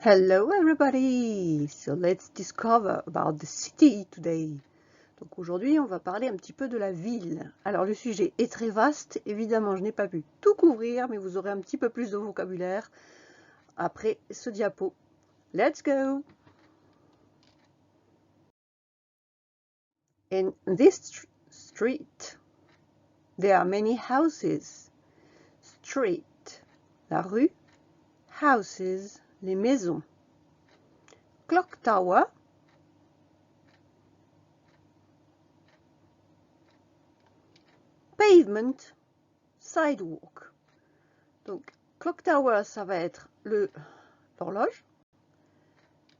Hello everybody! So let's discover about the city today. Donc aujourd'hui, on va parler un petit peu de la ville. Alors le sujet est très vaste, évidemment je n'ai pas pu tout couvrir, mais vous aurez un petit peu plus de vocabulaire après ce diapo. Let's go! In this street, there are many houses. Street, la rue. Houses, les maisons. Clock tower. Pavement, sidewalk. Donc, clock tower, ça va être l'horloge.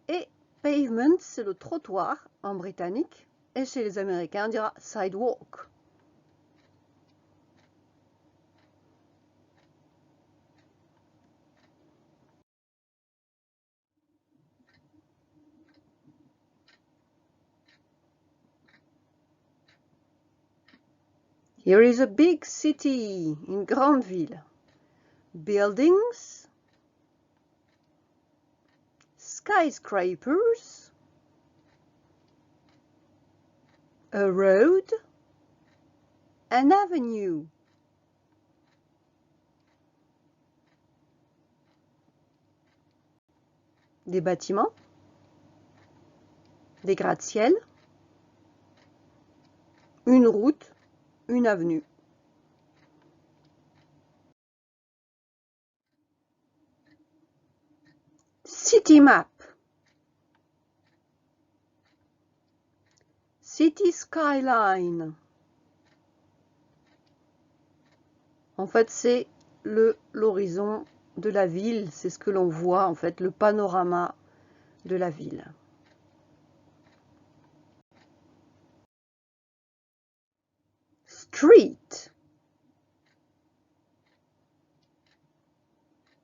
Et pavement, c'est le trottoir en britannique. Et chez les Américains, on dira sidewalk. Here is a big city, une grande ville. Buildings, skyscrapers, a road, an avenue. Des bâtiments, des gratte-ciel, une route, une avenue. City map. City skyline. En fait, c'est l'horizon de la ville, c'est ce que l'on voit, en fait, le panorama de la ville. Street.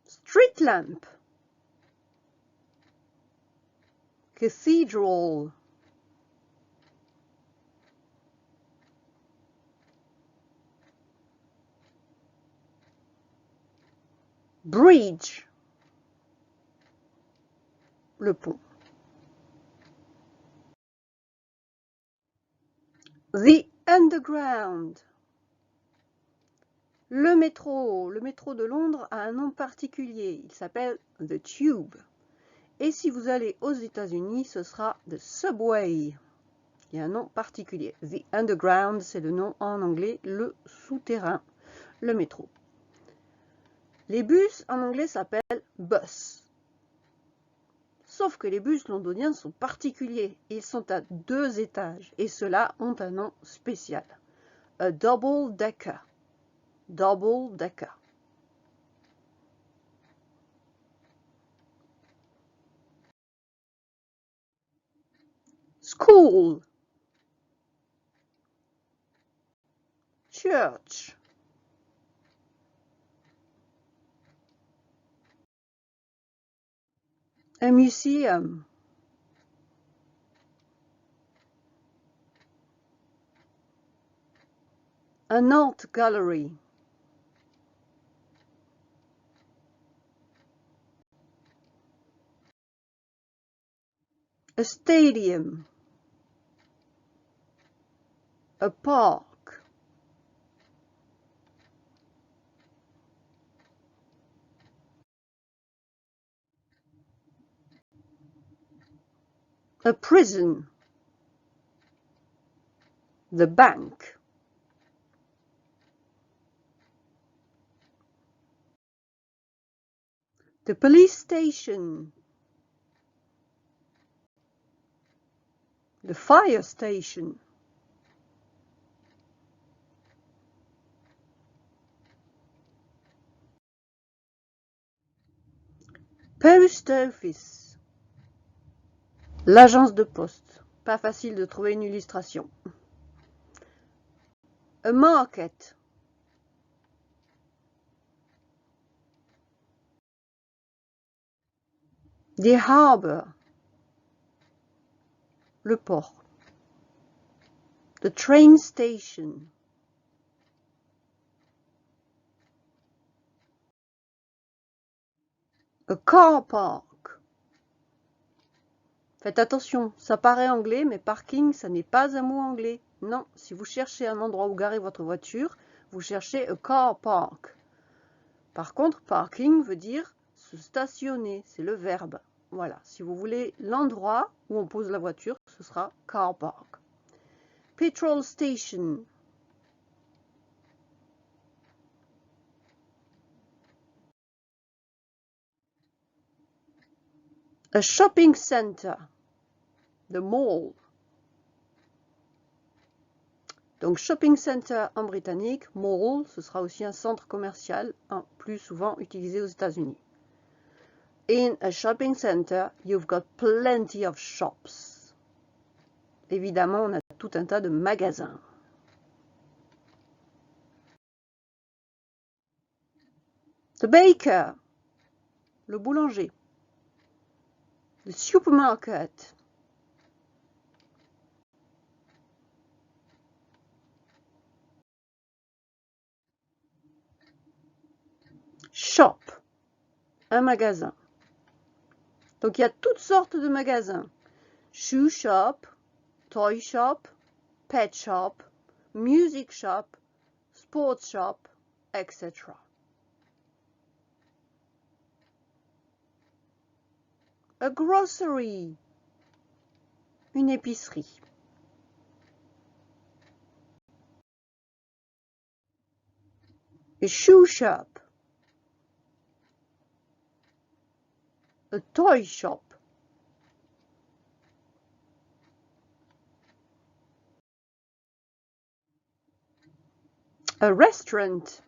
Street lamp. Cathedral. Bridge. Le pont. The Underground. Le métro de Londres a un nom particulier. Il s'appelle The Tube. Et si vous allez aux États-Unis, ce sera The Subway. Il y a un nom particulier. The Underground, c'est le nom en anglais, le souterrain, le métro. Les bus en anglais s'appellent bus. Sauf que les bus londoniens sont particuliers. Ils sont à 2 étages et ceux-là ont un nom spécial. A double decker. Double decker. School. Church. A museum. An art gallery. A stadium. A park. A prison. The bank. The police station. The fire station. Post office. L'agence de poste. Pas facile de trouver une illustration. A market. The harbor. Le port. The train station. A car park. Faites attention, ça paraît anglais, mais parking, ça n'est pas un mot anglais. Non, si vous cherchez un endroit où garer votre voiture, vous cherchez a car park. Par contre, parking veut dire se stationner, c'est le verbe. Voilà, si vous voulez l'endroit où on pose la voiture, ce sera car park. Petrol station. A shopping center. The mall. Donc shopping center en britannique, mall, ce sera aussi un centre commercial, plus souvent utilisé aux États-Unis. In a shopping center, you've got plenty of shops. Évidemment, on a tout un tas de magasins. The baker, le boulanger. The supermarket. Shop, un magasin. Donc il y a toutes sortes de magasins. Shoe shop, toy shop, pet shop, music shop, sports shop, etc. A grocery, une épicerie. A shoe shop. A toy shop. A restaurant.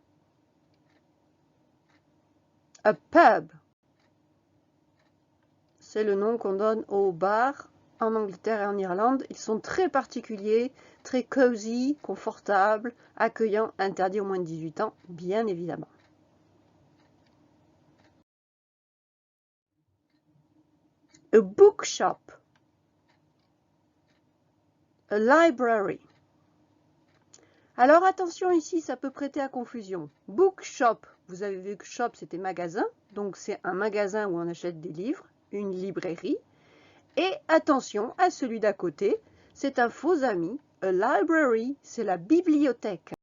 A pub. C'est le nom qu'on donne aux bars en Angleterre et en Irlande. Ils sont très particuliers, très cosy, confortables, accueillants, interdits aux moins de 18 ans, bien évidemment. A bookshop. A library. Alors attention ici, ça peut prêter à confusion. Bookshop, vous avez vu que shop c'était magasin, donc c'est un magasin où on achète des livres, une librairie. Et attention à celui d'à côté, c'est un faux ami. A library, c'est la bibliothèque.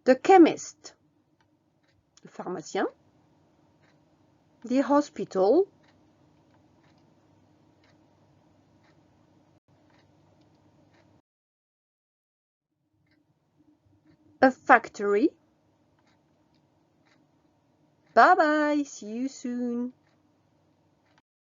The chemist, le pharmacien. The hospital. A factory. Bye bye, see you soon.